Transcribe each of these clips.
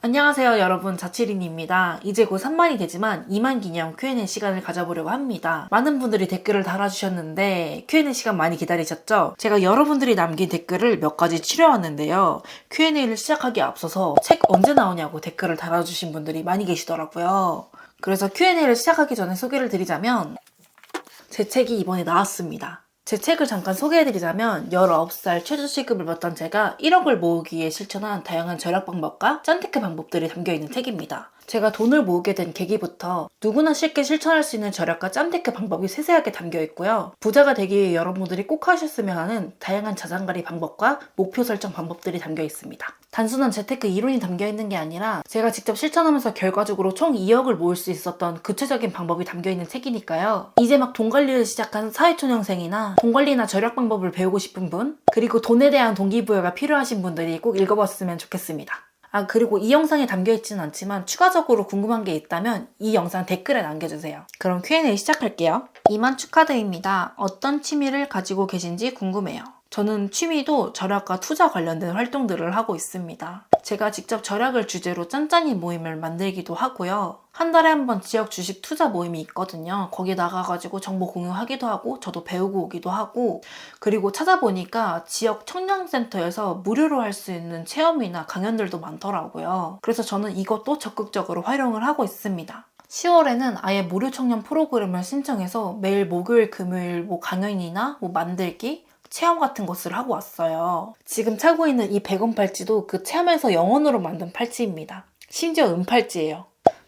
안녕하세요 여러분, 자치린입니다. 이제 곧 3만이 되지만 2만 기념 Q&A 시간을 가져보려고 합니다. 많은 분들이 댓글을 달아주셨는데 Q&A 시간 많이 기다리셨죠? 제가 여러분들이 남긴 댓글을 몇 가지 추려왔는데요. Q&A를 시작하기에 앞서서 책 언제 나오냐고 댓글을 달아주신 분들이 많이 계시더라고요. 그래서 Q&A를 시작하기 전에 소개를 드리자면 제 책이 이번에 나왔습니다. 제 책을 잠깐 소개해드리자면 19살 최저시급을 받던 제가 1억을 모으기 위해 실천한 다양한 절약 방법과 짠테크 방법들이 담겨있는 책입니다. 제가 돈을 모으게 된 계기부터 누구나 쉽게 실천할 수 있는 절약과 짠테크 방법이 세세하게 담겨있고요. 부자가 되기 위해 여러분들이 꼭 하셨으면 하는 다양한 자산관리 방법과 목표 설정 방법들이 담겨있습니다. 단순한 재테크 이론이 담겨있는 게 아니라 제가 직접 실천하면서 결과적으로 총 2억을 모을 수 있었던 구체적인 방법이 담겨있는 책이니까요. 이제 막 돈 관리를 시작한 사회초년생이나 돈 관리나 절약 방법을 배우고 싶은 분, 그리고 돈에 대한 동기부여가 필요하신 분들이 꼭 읽어봤으면 좋겠습니다. 그리고 이 영상에 담겨있지는 않지만 추가적으로 궁금한 게 있다면 이 영상 댓글에 남겨주세요. 그럼 Q&A 시작할게요. 이만 축하드립니다. 어떤 취미를 가지고 계신지 궁금해요. 저는 취미도 절약과 투자 관련된 활동들을 하고 있습니다. 제가 직접 절약을 주제로 짠짠이 모임을 만들기도 하고요. 한 달에 한 번 지역 주식 투자 모임이 있거든요. 거기 나가가지고 정보 공유하기도 하고 저도 배우고 오기도 하고, 그리고 찾아보니까 지역 청년센터에서 무료로 할 수 있는 체험이나 강연들도 많더라고요. 그래서 저는 이것도 적극적으로 활용을 하고 있습니다. 10월에는 아예 무료 청년 프로그램을 신청해서 매일 목요일, 금요일 강연이나 만들기, 체험 같은 것을 하고 왔어요. 지금 차고 있는 이 100원 팔찌도 그 체험에서 영원으로 만든 팔찌입니다. 심지어 은팔찌예요.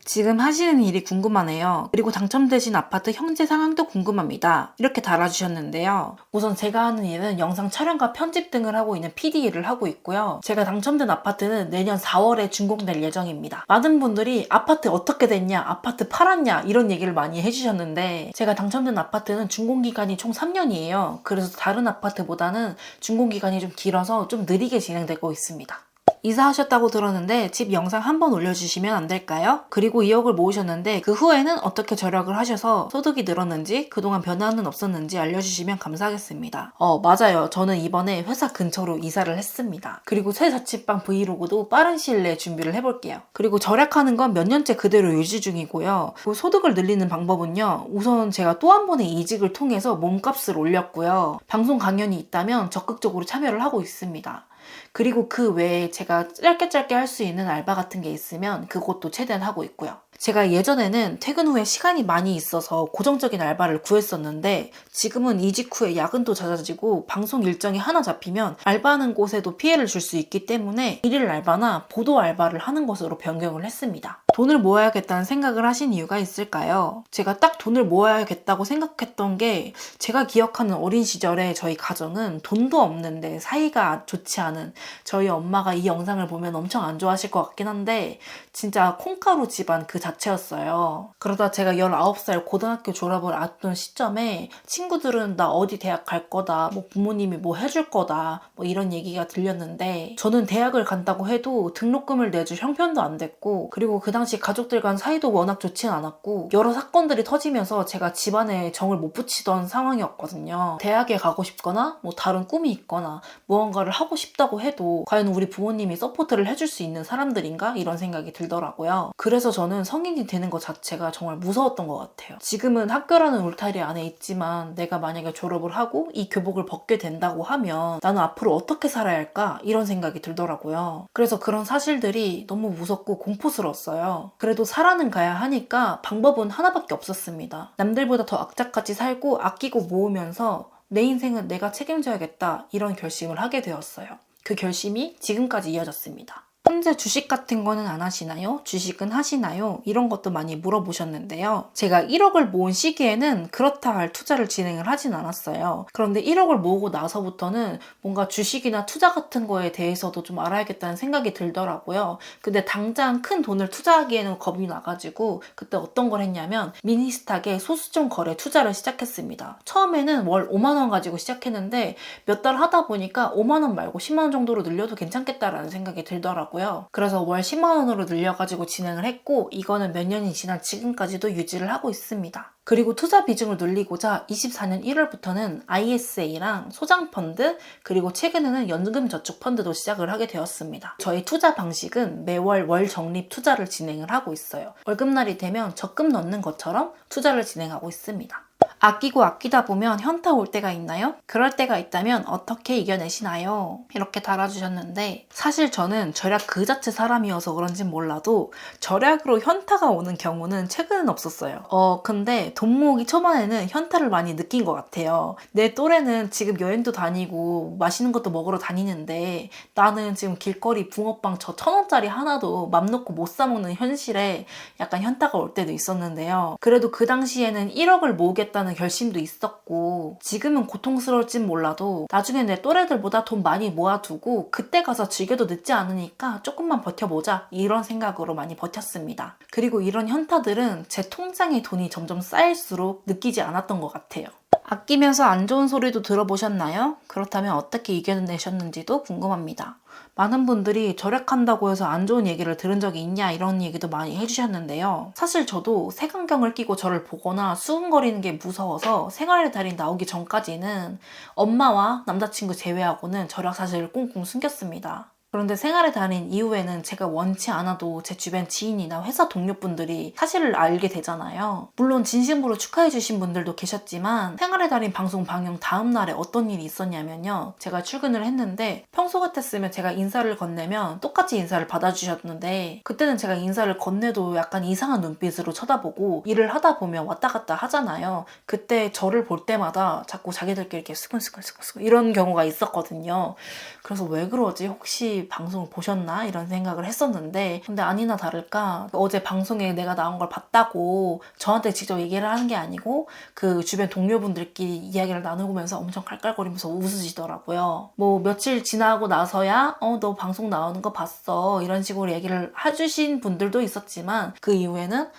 지금 하시는 일이 궁금하네요. 그리고 당첨되신 아파트 형제 상황도 궁금합니다. 이렇게 달아주셨는데요. 우선 제가 하는 일은 영상 촬영과 편집 등을 하고 있는 PD 일을 하고 있고요. 제가 당첨된 아파트는 내년 4월에 준공될 예정입니다. 많은 분들이 아파트 어떻게 됐냐, 아파트 팔았냐 이런 얘기를 많이 해주셨는데 제가 당첨된 아파트는 준공기간이 총 3년이에요. 그래서 다른 아파트보다는 준공기간이 좀 길어서 좀 느리게 진행되고 있습니다. 이사하셨다고 들었는데 집 영상 한번 올려주시면 안 될까요? 그리고 2억을 모으셨는데 그 후에는 어떻게 절약을 하셔서 소득이 늘었는지 그동안 변화는 없었는지 알려주시면 감사하겠습니다. 맞아요. 저는 이번에 회사 근처로 이사를 했습니다. 그리고 새 자취방 브이로그도 빠른 시일 내에 준비를 해볼게요. 그리고 절약하는 건 몇 년째 그대로 유지 중이고요. 그리고 소득을 늘리는 방법은요. 우선 제가 또 한 번의 이직을 통해서 몸값을 올렸고요. 방송 강연이 있다면 적극적으로 참여를 하고 있습니다. 그리고 그 외에 제가 짧게 할 수 있는 알바 같은 게 있으면 그것도 최대한 하고 있고요. 제가 예전에는 퇴근 후에 시간이 많이 있어서 고정적인 알바를 구했었는데 지금은 이직 후에 야근도 잦아지고 방송 일정이 하나 잡히면 알바하는 곳에도 피해를 줄 수 있기 때문에 일일 알바나 보도 알바를 하는 것으로 변경을 했습니다. 돈을 모아야겠다는 생각을 하신 이유가 있을까요? 제가 딱 돈을 모아야겠다고 생각했던 게 제가 기억하는 어린 시절에 저희 가정은 돈도 없는데 사이가 좋지 않은 저희 엄마가 이 영상을 보면 엄청 안 좋아하실 것 같긴 한데 진짜 콩가루 집안 그 자체였어요. 그러다 제가 19살 고등학교 졸업을 앞둔 시점에 친구들은 나 어디 대학 갈 거다, 부모님이 뭐 해줄 거다, 이런 얘기가 들렸는데 저는 대학을 간다고 해도 등록금을 내줄 형편도 안 됐고, 그리고 그 당시 가족들 간 사이도 워낙 좋진 않았고 여러 사건들이 터지면서 제가 집안에 정을 못 붙이던 상황이었거든요. 대학에 가고 싶거나 다른 꿈이 있거나 무언가를 하고 싶다고 해도 과연 우리 부모님이 서포트를 해줄 수 있는 사람들인가? 이런 생각이 들더라고요. 그래서 저는 성인이 되는 것 자체가 정말 무서웠던 것 같아요. 지금은 학교라는 울타리 안에 있지만 내가 만약에 졸업을 하고 이 교복을 벗게 된다고 하면 나는 앞으로 어떻게 살아야 할까? 이런 생각이 들더라고요. 그래서 그런 사실들이 너무 무섭고 공포스러웠어요. 그래도 살아는 가야 하니까 방법은 하나밖에 없었습니다. 남들보다 더 악착같이 살고 아끼고 모으면서 내 인생은 내가 책임져야겠다, 이런 결심을 하게 되었어요. 그 결심이 지금까지 이어졌습니다. 현재 주식 같은 거는 안 하시나요? 주식은 하시나요? 이런 것도 많이 물어보셨는데요. 제가 1억을 모은 시기에는 그렇다 할 투자를 진행을 하진 않았어요. 그런데 1억을 모으고 나서부터는 뭔가 주식이나 투자 같은 거에 대해서도 좀 알아야겠다는 생각이 들더라고요. 근데 당장 큰 돈을 투자하기에는 겁이 나가지고 그때 어떤 걸 했냐면 미니스탁에 소수점 거래 투자를 시작했습니다. 처음에는 월 5만 원 가지고 시작했는데 몇 달 하다 보니까 5만 원 말고 10만 원 정도로 늘려도 괜찮겠다라는 생각이 들더라고요. 하더라고요. 그래서 월 10만 원으로 늘려가지고 진행을 했고 이거는 몇 년이 지난 지금까지도 유지를 하고 있습니다. 그리고 투자 비중을 늘리고자 24년 1월부터는 ISA랑 소장펀드 그리고 최근에는 연금저축펀드도 시작을 하게 되었습니다. 저희 투자 방식은 매월 월 적립 투자를 진행을 하고 있어요. 월급날이 되면 적금 넣는 것처럼 투자를 진행하고 있습니다. 아끼고 아끼다 보면 현타 올 때가 있나요? 그럴 때가 있다면 어떻게 이겨내시나요? 이렇게 달아주셨는데 사실 저는 절약 그 자체 사람이어서 그런진 몰라도 절약으로 현타가 오는 경우는 최근엔 없었어요. 근데 돈 모으기 초반에는 현타를 많이 느낀 것 같아요. 내 또래는 지금 여행도 다니고 맛있는 것도 먹으러 다니는데 나는 지금 길거리 붕어빵 저 1,000원짜리 하나도 맘 놓고 못 사 먹는 현실에 약간 현타가 올 때도 있었는데요. 그래도 그 당시에는 1억을 모으겠다는 결심도 있었고 지금은 고통스러울진 몰라도 나중에 내 또래들보다 돈 많이 모아두고 그때 가서 즐겨도 늦지 않으니까 조금만 버텨보자 이런 생각으로 많이 버텼습니다. 그리고 이런 현타들은 제 통장에 돈이 점점 쌓일수록 느끼지 않았던 것 같아요. 아끼면서 안 좋은 소리도 들어보셨나요? 그렇다면 어떻게 이겨내셨는지도 궁금합니다. 많은 분들이 절약한다고 해서 안 좋은 얘기를 들은 적이 있냐 이런 얘기도 많이 해주셨는데요. 사실 저도 색안경을 끼고 저를 보거나 수근거리는 게 무서워서 생활의 달인 나오기 전까지는 엄마와 남자친구 제외하고는 절약 사실을 꽁꽁 숨겼습니다. 그런데 생활의 달인 이후에는 제가 원치 않아도 제 주변 지인이나 회사 동료분들이 사실을 알게 되잖아요. 물론 진심으로 축하해주신 분들도 계셨지만 생활의 달인 방송 방영 다음 날에 어떤 일이 있었냐면요. 제가 출근을 했는데 평소 같았으면 제가 인사를 건네면 똑같이 인사를 받아주셨는데 그때는 제가 인사를 건네도 약간 이상한 눈빛으로 쳐다보고 일을 하다 보면 왔다 갔다 하잖아요. 그때 저를 볼 때마다 자꾸 자기들끼리 이렇게 스근스근 이런 경우가 있었거든요. 그래서 왜 그러지? 혹시 방송을 보셨나? 이런 생각을 했었는데 근데 아니나 다를까 어제 방송에 내가 나온 걸 봤다고 저한테 직접 얘기를 하는 게 아니고 그 주변 동료분들끼리 이야기를 나누면서 엄청 깔깔거리면서 웃으시더라고요. 뭐 며칠 지나고 나서야 너 방송 나오는 거 봤어 이런 식으로 얘기를 해주신 분들도 있었지만 그 이후에는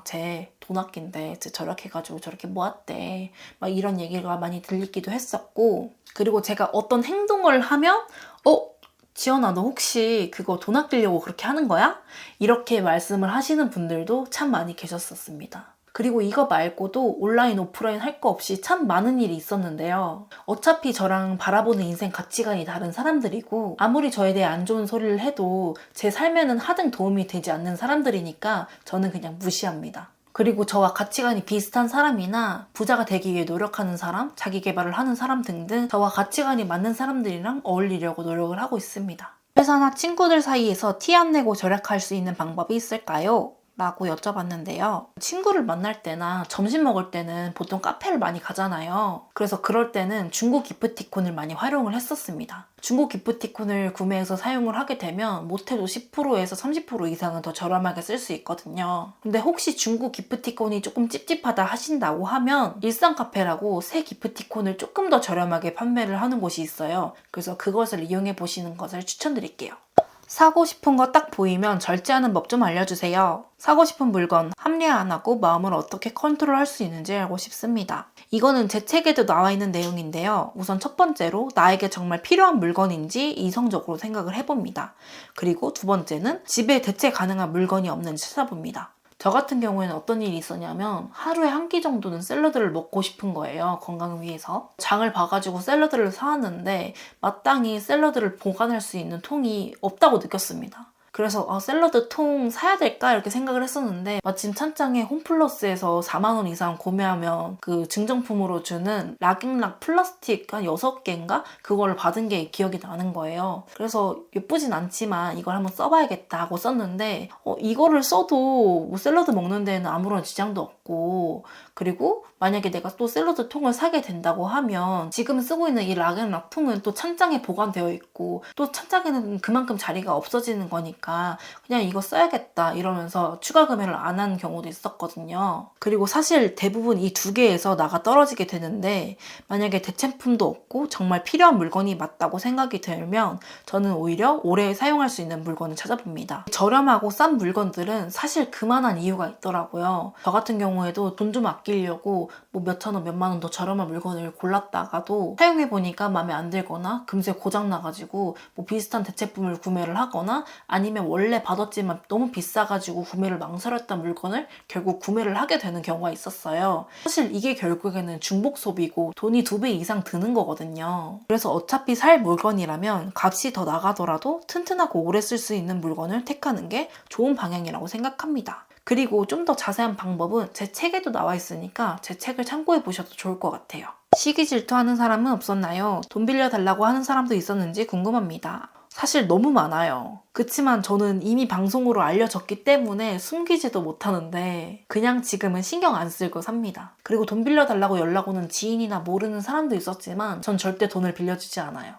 쟤 돈 아낀대, 쟤 절약해가지고 저렇게 모았대 막 이런 얘기가 많이 들리기도 했었고 그리고 제가 어떤 행동을 하면 지연아 너 혹시 그거 돈 아끼려고 그렇게 하는 거야? 이렇게 말씀을 하시는 분들도 참 많이 계셨었습니다. 그리고 이거 말고도 온라인 오프라인 할 거 없이 참 많은 일이 있었는데요. 어차피 저랑 바라보는 인생 가치관이 다른 사람들이고 아무리 저에 대해 안 좋은 소리를 해도 제 삶에는 하등 도움이 되지 않는 사람들이니까 저는 그냥 무시합니다. 그리고 저와 가치관이 비슷한 사람이나 부자가 되기 위해 노력하는 사람, 자기 개발을 하는 사람 등등 저와 가치관이 맞는 사람들이랑 어울리려고 노력을 하고 있습니다. 회사나 친구들 사이에서 티 안 내고 절약할 수 있는 방법이 있을까요? 라고 여쭤봤는데요. 친구를 만날 때나 점심 먹을 때는 보통 카페를 많이 가잖아요. 그래서 그럴 때는 중고 기프티콘을 많이 활용을 했었습니다. 중고 기프티콘을 구매해서 사용을 하게 되면 못해도 10%에서 30% 이상은 더 저렴하게 쓸 수 있거든요. 근데 혹시 중고 기프티콘이 조금 찝찝하다 하신다고 하면 일상카페라고 새 기프티콘을 조금 더 저렴하게 판매를 하는 곳이 있어요. 그래서 그것을 이용해 보시는 것을 추천드릴게요. 사고 싶은 거 딱 보이면 절제하는 법 좀 알려주세요. 사고 싶은 물건 합리화 안 하고 마음을 어떻게 컨트롤할 수 있는지 알고 싶습니다. 이거는 제 책에도 나와 있는 내용인데요. 우선 첫 번째로 나에게 정말 필요한 물건인지 이성적으로 생각을 해봅니다. 그리고 두 번째는 집에 대체 가능한 물건이 없는지 찾아봅니다. 저 같은 경우에는 어떤 일이 있었냐면 하루에 한 끼 정도는 샐러드를 먹고 싶은 거예요. 건강을 위해서. 장을 봐가지고 샐러드를 사왔는데 마땅히 샐러드를 보관할 수 있는 통이 없다고 느꼈습니다. 그래서 샐러드 통 사야 될까 이렇게 생각을 했었는데 마침 찬장에 홈플러스에서 4만 원 이상 구매하면 그 증정품으로 주는 락앤락 플라스틱 한 6개인가? 그걸 받은 게 기억이 나는 거예요. 그래서 예쁘진 않지만 이걸 한번 써봐야겠다 하고 썼는데 이거를 써도 뭐 샐러드 먹는 데는 아무런 지장도 없고 그리고 만약에 내가 또 샐러드 통을 사게 된다고 하면 지금 쓰고 있는 이 락앤락 통은 또 찬장에 보관되어 있고 또 찬장에는 그만큼 자리가 없어지는 거니까 보니까 그냥 이거 써야겠다 이러면서 추가 구매를 안 한 경우도 있었거든요. 그리고 사실 대부분 이 두 개에서 나가 떨어지게 되는데 만약에 대체품도 없고 정말 필요한 물건이 맞다고 생각이 들면 저는 오히려 오래 사용할 수 있는 물건을 찾아봅니다. 저렴하고 싼 물건들은 사실 그만한 이유가 있더라고요. 저 같은 경우에도 돈 좀 아끼려고 뭐 몇천 원, 몇만 원 더 저렴한 물건을 골랐다가도 사용해보니까 마음에 안 들거나 금세 고장 나가지고 뭐 비슷한 대체품을 구매를 하거나 아니면 원래 받았지만 너무 비싸가지고 구매를 망설였던 물건을 결국 구매를 하게 되는 경우가 있었어요. 사실 이게 결국에는 중복 소비고 돈이 2배 이상 드는 거거든요. 그래서 어차피 살 물건이라면 값이 더 나가더라도 튼튼하고 오래 쓸 수 있는 물건을 택하는 게 좋은 방향이라고 생각합니다. 그리고 좀 더 자세한 방법은 제 책에도 나와 있으니까 제 책을 참고해 보셔도 좋을 것 같아요. 시기 질투하는 사람은 없었나요? 돈 빌려달라고 하는 사람도 있었는지 궁금합니다. 사실 너무 많아요. 그치만 저는 이미 방송으로 알려졌기 때문에 숨기지도 못하는데 그냥 지금은 신경 안 쓰고 삽니다. 그리고 돈 빌려달라고 연락 오는 지인이나 모르는 사람도 있었지만 전 절대 돈을 빌려주지 않아요.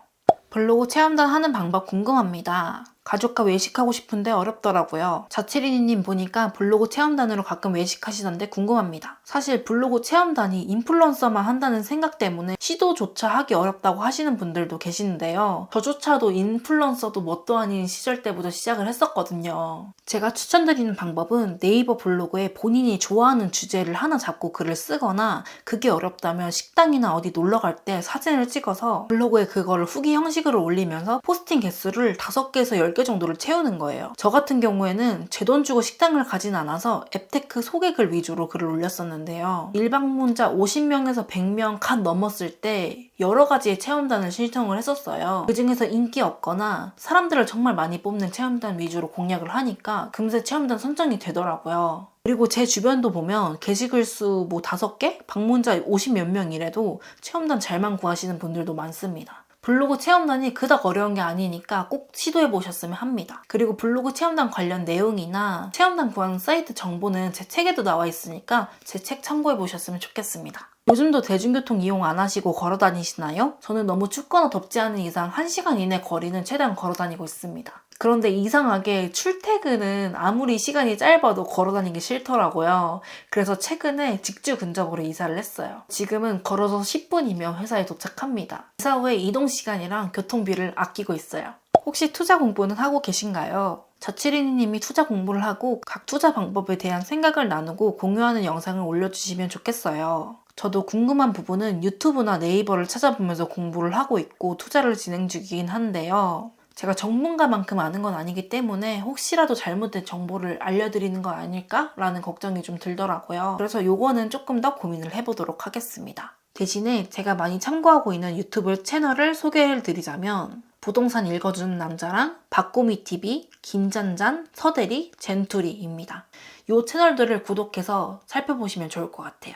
블로그 체험단 하는 방법 궁금합니다. 가족과 외식하고 싶은데 어렵더라고요. 자치리님 보니까 블로그 체험단으로 가끔 외식하시던데 궁금합니다. 사실 블로그 체험단이 인플루언서만 한다는 생각 때문에 시도조차 하기 어렵다고 하시는 분들도 계시는데요. 저조차도 인플루언서도 뭣도 아닌 시절 때부터 시작을 했었거든요. 제가 추천드리는 방법은 네이버 블로그에 본인이 좋아하는 주제를 하나 잡고 글을 쓰거나 그게 어렵다면 식당이나 어디 놀러 갈 때 사진을 찍어서 블로그에 그거를 후기 형식으로 올리면서 포스팅 개수를 5개에서 10개 정도를 채우는 거예요. 저 같은 경우에는 제 돈 주고 식당을 가진 않아서 앱테크 소개글 위주로 글을 올렸었는데요. 일방문자 50명에서 100명 간 넘었을 때 여러 가지의 체험단을 신청을 했었어요. 그 중에서 인기 없거나 사람들을 정말 많이 뽑는 체험단 위주로 공략을 하니까 금세 체험단 선정이 되더라고요. 그리고 제 주변도 보면 게시글 수 뭐 5개? 방문자 50 몇 명이래도 체험단 잘만 구하시는 분들도 많습니다. 블로그 체험단이 그닥 어려운 게 아니니까 꼭 시도해보셨으면 합니다. 그리고 블로그 체험단 관련 내용이나 체험단 구하는 사이트 정보는 제 책에도 나와 있으니까 제 책 참고해보셨으면 좋겠습니다. 요즘도 대중교통 이용 안 하시고 걸어 다니시나요? 저는 너무 춥거나 덥지 않은 이상 1시간 이내 거리는 최대한 걸어 다니고 있습니다. 그런데 이상하게 출퇴근은 아무리 시간이 짧아도 걸어 다니기 싫더라고요. 그래서 최근에 직주 근접으로 이사를 했어요. 지금은 걸어서 10분이면 회사에 도착합니다. 이사 후에 이동 시간이랑 교통비를 아끼고 있어요. 혹시 투자 공부는 하고 계신가요? 자치리님이 투자 공부를 하고 각 투자 방법에 대한 생각을 나누고 공유하는 영상을 올려주시면 좋겠어요. 저도 궁금한 부분은 유튜브나 네이버를 찾아보면서 공부를 하고 있고 투자를 진행 중이긴 한데요. 제가 전문가만큼 아는 건 아니기 때문에 혹시라도 잘못된 정보를 알려드리는 거 아닐까라는 걱정이 좀 들더라고요. 그래서 요거는 조금 더 고민을 해보도록 하겠습니다. 대신에 제가 많이 참고하고 있는 유튜브 채널을 소개를 드리자면 부동산 읽어주는 남자랑 박고미TV, 김잔잔, 서대리, 젠투리입니다. 이 채널들을 구독해서 살펴보시면 좋을 것 같아요.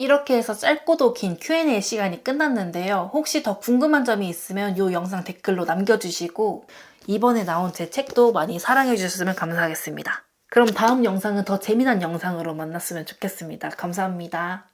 이렇게 해서 짧고도 긴 Q&A 시간이 끝났는데요. 혹시 더 궁금한 점이 있으면 이 영상 댓글로 남겨주시고 이번에 나온 제 책도 많이 사랑해주셨으면 감사하겠습니다. 그럼 다음 영상은 더 재미난 영상으로 만났으면 좋겠습니다. 감사합니다.